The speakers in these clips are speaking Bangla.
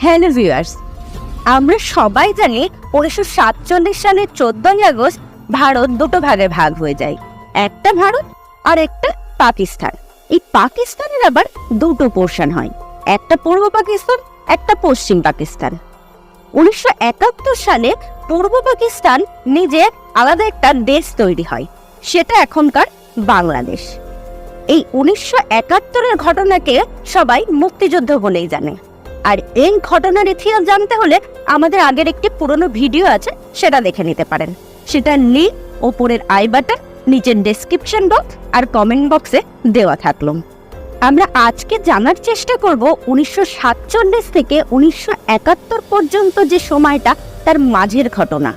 হ্যালো ভিউয়ার্স, আমরা সবাই জানি 1947 সালের 14ই আগস্ট ভারত দুটো ভাগে ভাগ হয়ে যায়। একটা ভারত আর একটা পাকিস্তান। এই পাকিস্তানের আবার দুটো পোর্শন হয়, একটা পূর্ব পাকিস্তান, একটা পশ্চিম পাকিস্তান। 1971 সালে পূর্ব পাকিস্তান নিজে আলাদা একটা দেশ তৈরি হয়, সেটা এখনকার বাংলাদেশ। এই 1971-এর ঘটনাকে সবাই মুক্তিযুদ্ধ বলেই জানে। আর এই ঘটনার ইতিহাস জানতে হলে আমাদের আগের একটি পুরনো ভিডিও আছে, সেটা দেখে নিতে পারেন। সেটা লিংক ওপরের আই বাটন, নিচের ডেসক্রিপশন বক্স আর কমেন্ট বক্সে দেওয়া থাকলো। আমরা আজকে জানার চেষ্টা করব 1947 থেকে 1971 পর্যন্ত যে সময়টা, তার মাঝের ঘটনা।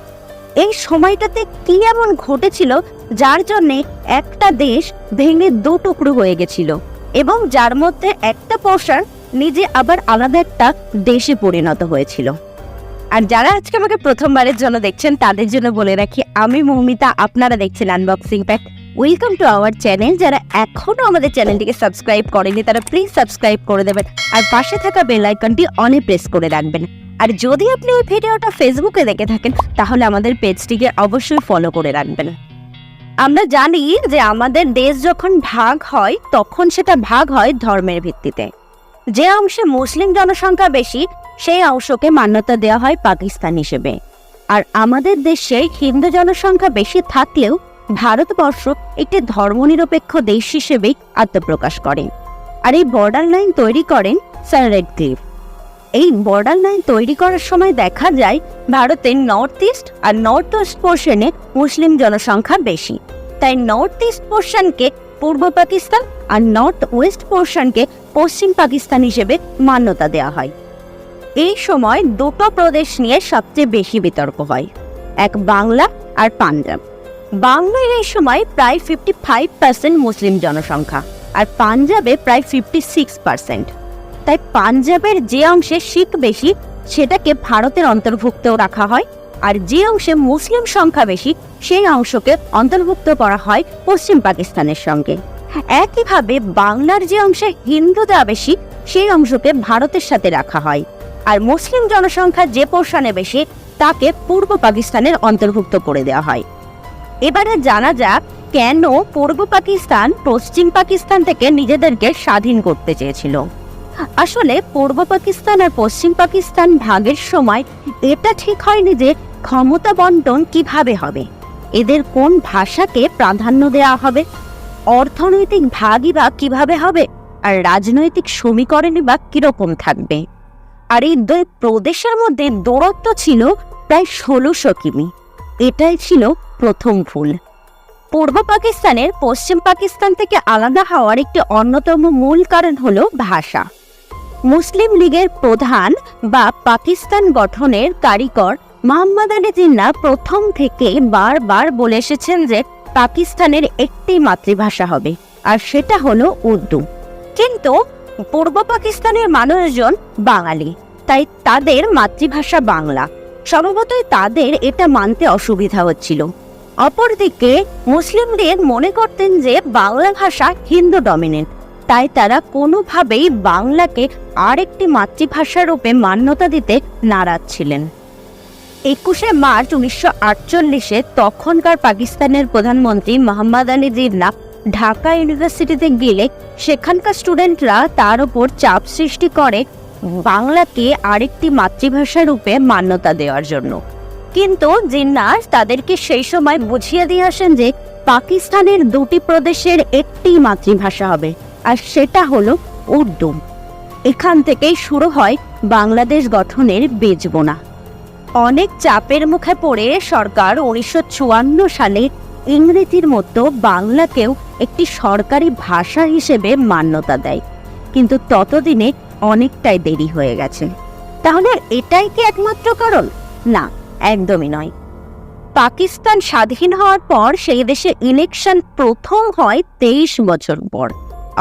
এই সময়টাতে কি এমন ঘটেছিল যার জন্যে একটা দেশ ভেঙে দু টুকরো হয়ে গেছিল, এবং যার মধ্যে একটা পোর্শন নিজে আবার আলাদা একটা দেশে পরিণত হয়েছিল। আর যারা আজকে আমাকে প্রথমবারের জন্য দেখছেন তাদের জন্য বলে রাখি, আমি মৌমিতা, আপনারা দেখছেন unboxing pack. Welcome to our channel. যারা এখনো আমাদের চ্যানেলটিকে সাবস্ক্রাইব করেনি তারা প্লিজ সাবস্ক্রাইব করে দেবেন, আর পাশে থাকা বেল আইকনটি অনে প্রেস করে রাখবেন। আর যদি আপনি ওই ভিডিওটা ফেসবুকে দেখে থাকেন তাহলে আমাদের পেজটিকে অবশ্যই ফলো করে রাখবেন। আমরা জানি যে আমাদের দেশ যখন ভাগ হয় তখন সেটা ভাগ হয় ধর্মের ভিত্তিতে। যে অংশে মুসলিম জনসংখ্যা বেশি সেই অংশকে মান্যতা দেওয়া হয় পাকিস্তান হিসেবে। আর আমাদের দেশে হিন্দু জনসংখ্যা বেশি থাকলেও ভারতবর্ষ একটি ধর্মনিরপেক্ষ দেশ হিসেবেই আত্মপ্রকাশ করে। আর এই বর্ডার লাইন তৈরি করেন স্যার রেডক্লিফ। এই বর্ডার লাইন তৈরি করার সময় দেখা যায় ভারতের নর্থ ইস্ট আর নর্থ ওয়েস্ট পোর্শনে মুসলিম জনসংখ্যা বেশি, তাই নর্থ ইস্ট পোর্শনকে পূর্ব পাকিস্তান আর নর্থ ওয়েস্ট পোর্শনকে পশ্চিম পাকিস্তান হিসেবে মান্যতা দেওয়া হয়। এই সময় দুটো প্রদেশ নিয়ে সবচেয়ে বেশি বিতর্ক হয়, এক বাংলা আর পাঞ্জাব। বাংলায় এই সময় প্রায় 55% মুসলিম জনসংখ্যা, আর পাঞ্জাবে প্রায় 56%। তাই পাঞ্জাবের যে অংশে শিখ বেশি সেটাকে ভারতের অন্তর্ভুক্ত রাখা হয়, আর যে অংশে মুসলিম সংখ্যা বেশি সেই অংশকে অন্তর্ভুক্ত করা হয় পশ্চিম পাকিস্তানের সঙ্গে। একইভাবে বাংলার যে অংশে হিন্দুরা বেশি সেই অংশকে ভারতের সাথে রাখা হয়, আর মুসলিম জনসংখ্যা যে পোর্শনে বেশি তাকে পূর্ব পাকিস্তানের অন্তর্ভুক্ত করে দেওয়া হয়। এবারে জানা যাক কেন পূর্ব পাকিস্তান পশ্চিম পাকিস্তান থেকে নিজেদেরকে স্বাধীন করতে চেয়েছিল। আসলে পূর্ব পাকিস্তান আর পশ্চিম পাকিস্তান ভাগের সময় এটা ঠিক হয়নি যে ক্ষমতা বন্টন কিভাবে হবে, এদের কোন ভাষাকে প্রাধান্য দেওয়া হবে, অর্থনৈতিক ভাগই বা কিভাবে হবে, আর রাজনৈতিক সমীকরণই বা কিরকম থাকবে। আর এই দুই প্রদেশের মধ্যে দূরত্ব ছিল প্রায় 1600 কিমি। এটাই ছিল প্রথম ভুল। পূর্ব পাকিস্তানের পশ্চিম পাকিস্তান থেকে আলাদা হওয়ার একটি অন্যতম মূল কারণ হলো ভাষা। মুসলিম লীগের প্রধান বা পাকিস্তান গঠনের কারিগর মোহাম্মদ আলী জিন্নাহ প্রথম থেকে বারবার বলে এসেছেন যে পাকিস্তানের একটি মাতৃভাষা হবে, আর সেটা হলো উর্দু। কিন্তু পূর্ব পাকিস্তানের মানুষজন বাঙালি, তাই তাদের মাতৃভাষা বাংলা। স্বভাবতই তাদের এটা মানতে অসুবিধা হচ্ছিল। অপরদিকে মুসলিম লীগ মনে করতেন যে বাংলা ভাষা হিন্দু ডমিনেন্ট, তাই তারা কোনোভাবেই বাংলাকে আরেকটি মাতৃভাষা রূপে মান্যতা দিতে নারাজ ছিলেন। 21শে মার্চ 1948-এ তখনকার পাকিস্তানের প্রধানমন্ত্রী মোহাম্মদ আলী জিন্নাহ ঢাকা ইউনিভার্সিটিতে গেলে সেখানকার স্টুডেন্টরা তার উপর চাপ সৃষ্টি করে বাংলাকে আরেকটি মাতৃভাষা রূপে মান্যতা দেওয়ার জন্য। কিন্তু জিন্নাহ তাদেরকে সেই সময় বুঝিয়ে দিয়ে আসেন যে পাকিস্তানের দুটি প্রদেশের একটি মাতৃভাষা হবে, আর সেটা হলো উর্দু। এখান থেকেই শুরু হয় বাংলাদেশ গঠনের বীজবোনা। অনেক চাপের মুখে পড়ে সরকার 1954 সালে ইংরেজির মতো বাংলাকেও একটি সরকারি ভাষা হিসেবে মান্যতা দেয়, কিন্তু ততদিনে অনেকটাই দেরি হয়ে গেছে। তাহলে এটাই কি একমাত্র কারণ? না, একদমই নয়। পাকিস্তান স্বাধীন হওয়ার পর সেই দেশে ইলেকশন প্রথম হয় 23 বছর পর,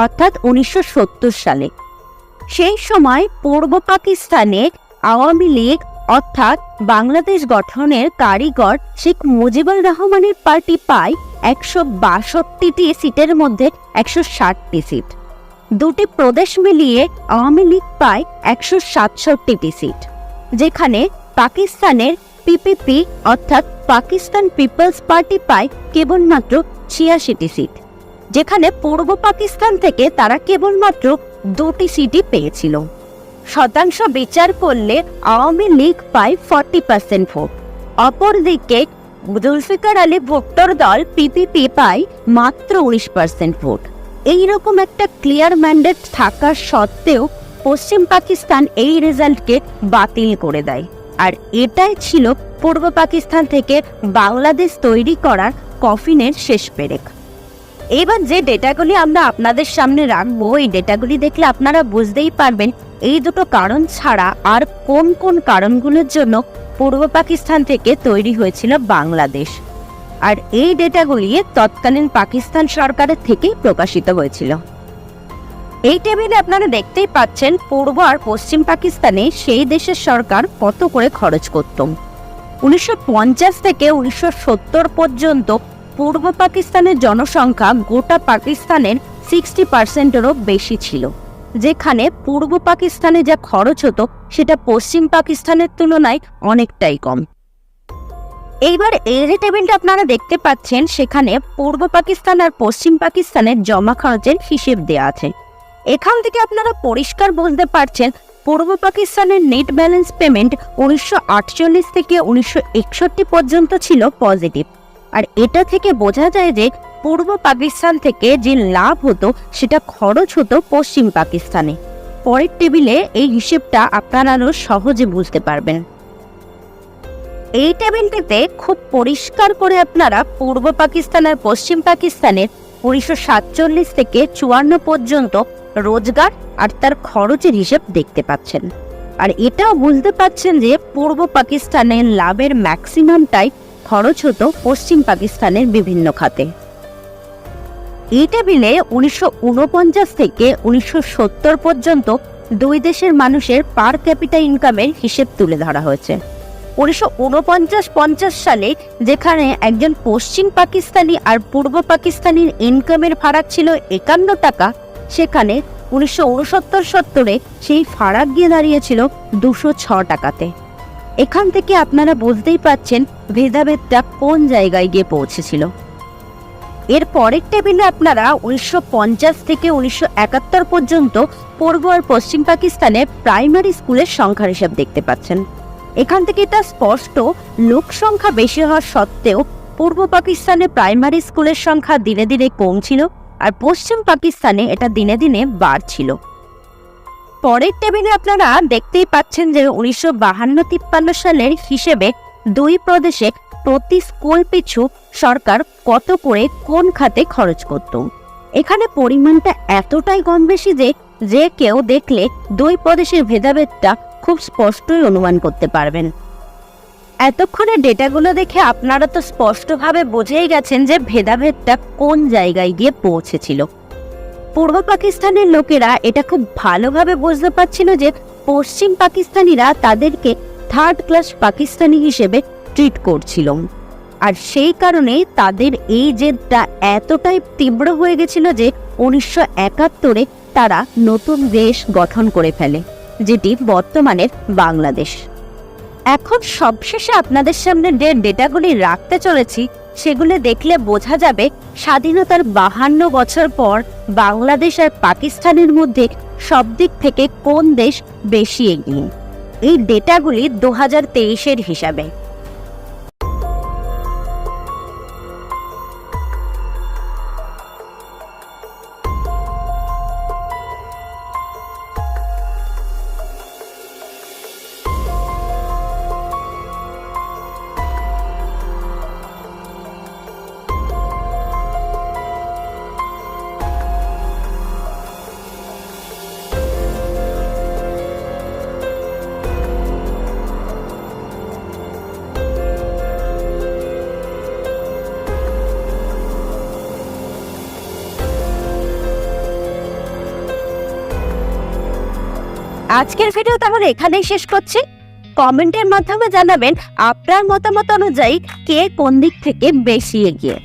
অর্থাৎ 1970 সালে। সেই সময় পূর্ব পাকিস্তানে আওয়ামী লীগ অর্থাৎ বাংলাদেশ গঠনের কারিগর শেখ মুজিবুর রহমানের পার্টি পায় 162টি সিটের মধ্যে 160টি সিট। দুটি প্রদেশ মিলিয়ে আওয়ামী লীগ পায় 167টি সিট, যেখানে পাকিস্তানের পিপিপি অর্থাৎ পাকিস্তান পিপলস পার্টি পায় কেবলমাত্র 86টি সিট, যেখানে পূর্ব পাকিস্তান থেকে তারা কেবলমাত্র 2টি সিটই পেয়েছিল। শতাংশ বিচার করলে আওয়ামী লীগ পায় 40% ভোট। অপরদিকে জুলফিকার আলী ভুট্টোর দল পিপিপি পায় মাত্র 19% ভোট। এইরকম একটা ক্লিয়ার ম্যান্ডেট থাকা সত্ত্বেও পশ্চিম পাকিস্তান এই রেজাল্টকে বাতিল করে দেয়। আর এটাই ছিল পূর্ব পাকিস্তান থেকে বাংলাদেশ তৈরি করার কফিনের শেষ পেরেক। এবার যে ডেটাগুলি আমরা আপনাদের সামনে রাখবো, এই ডেটাগুলি দেখলে আপনারা বুঝতেই পারবেন এই দুটো কারণ ছাড়া আর কোন কোন কারণগুলোর জন্য পূর্ব পাকিস্তান থেকে তৈরি হয়েছিল বাংলাদেশ। আর এই ডেটাগুলি তৎকালীন পাকিস্তান সরকারের থেকেই প্রকাশিত হয়েছিল। এই টেবিলে আপনারা দেখতেই পাচ্ছেন পূর্ব আর পশ্চিম পাকিস্তানে সেই দেশের সরকার কত করে খরচ করত। 1950 থেকে 1970 পর্যন্ত পূর্ব পাকিস্তানের জনসংখ্যা গোটা পাকিস্তানের 60%-এরও বেশি ছিল, যেখানে পূর্ব পাকিস্তানে যা খরচ হতো সেটা পশ্চিম পাকিস্তানের তুলনায় অনেকটাই কম। এইবার এই যে টেবিলটা আপনারা দেখতে পাচ্ছেন, সেখানে পূর্ব পাকিস্তান আর পশ্চিম পাকিস্তানের জমা খরচের হিসেব দেওয়া আছে। এখান থেকে আপনারা পরিষ্কার বুঝতে পারছেন পূর্ব পাকিস্তানের নেট ব্যালেন্স পেমেন্ট 1948 থেকে 1961 পর্যন্ত ছিল পজিটিভ। আর এটা থেকে বোঝা যায় যে পূর্ব পাকিস্তান থেকে যে লাভ হতো সেটা খরচ হতো পশ্চিম পাকিস্তানে। পরের টেবিলে এই হিসেবটা আপনারা আরো সহজে বুঝতে পারবেন। এই টেবিলটিতে খুব পরিষ্কার করে আপনারা পূর্ব পাকিস্তান আর পশ্চিম পাকিস্তানের 1947 থেকে 54 পর্যন্ত রোজগার আর তার খরচের হিসেব দেখতে পাচ্ছেন। আর এটাও বুঝতে পাচ্ছেন যে পূর্ব পাকিস্তানের লাভের ম্যাক্সিমামটাই খরচ হতো পশ্চিম পাকিস্তানের বিভিন্ন খাতে। এই টেবিলে 1949 থেকে 1970 পর্যন্ত দুই দেশের মানুষের পার ক্যাপিটা ইনকামের হিসেব তুলে ধরা হয়েছে। 1949-50 সালে যেখানে একজন পশ্চিম পাকিস্তানি আর পূর্ব পাকিস্তানির ইনকামের ফারাক ছিল 51 টাকা, সেখানে 1969-70 সেই ফারাক গিয়ে দাঁড়িয়েছিল 206 টাকাতে। এখান থেকে আপনারা বুঝতেই পাচ্ছেন ভেদাভেদটা কোন জায়গায় গিয়ে পৌঁছেছিল। এর পরের টেবিলে আপনারা 1950 থেকে 1971 পর্যন্ত পূর্ব আর পশ্চিম পাকিস্তানে প্রাইমারি স্কুলের সংখ্যার হিসাব দেখতে পাচ্ছেন। এখান থেকে এটা স্পষ্ট, লোক সংখ্যা বেশি হওয়া সত্ত্বেও পূর্ব পাকিস্তানে প্রাইমারি স্কুলের সংখ্যা দিনে দিনে কমছিল আর পশ্চিম পাকিস্তানে এটা দিনে দিনে বাড়ছিল। পরের টেবিলে আপনারা দেখতেই পাচ্ছেন যে 1952-53 সালের হিসেবে দুই প্রদেশে প্রতি স্কুল পিছু সরকার কত করে কোন খাতে খরচ করত। এখানে পরিমাণটা এতটাই কম বেশি যে কেউ দেখলে দুই প্রদেশের ভেদাভেদটা খুব স্পষ্টই অনুমান করতে পারবেন। এতক্ষণে ডেটাগুলো দেখে আপনারা তো স্পষ্টভাবে বুঝেই গেছেন যে ভেদাভেদটা কোন জায়গায় গিয়ে পৌঁছেছিল। পূর্ব পাকিস্তানের লোকেরা এটা খুব ভালোভাবে বুঝতে পারছিল যে পশ্চিম পাকিস্তানিরা তাদেরকে থার্ড ক্লাস পাকিস্তানি হিসেবে ট্রিট করছিল। আর সেই কারণে তাদের এই জেদটা এতটাই তীব্র হয়ে গেছিল যে 1971-এ তারা নতুন দেশ গঠন করে ফেলে, যেটি বর্তমানের বাংলাদেশ। এখন সবশেষে আপনাদের সামনে যে ডেটাগুলি রাখতে চলেছি সেগুলো দেখলে বোঝা যাবে স্বাধীনতার 52 বছর পর বাংলাদেশ আর পাকিস্তানের মধ্যে সব দিক থেকে কোন দেশ বেশি এগিয়ে। এই ডেটাগুলি 2023-এর হিসাবে। আজকের ভিডিও তাহলে এখানেই শেষ করছি। কমেন্টের মাধ্যমে জানাবেন আপনার মতামত অনুযায়ী কে কোন দিক থেকে বেশি এগিয়ে।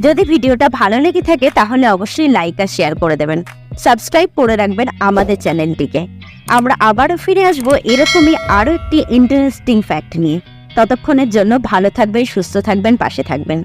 যদি ভিডিওটা ভালো লেগে থাকে তাহলে অবশ্যই লাইক আর শেয়ার করে দেবেন। সাবস্ক্রাইব করে রাখবেন আমাদের চ্যানেলটিকে। আমরা আবারও ফিরে আসবো এরকমই আরও একটি ইন্টারেস্টিং ফ্যাক্ট নিয়ে। ততক্ষণের জন্য ভালো থাকবেন, সুস্থ থাকবেন, পাশে থাকবেন।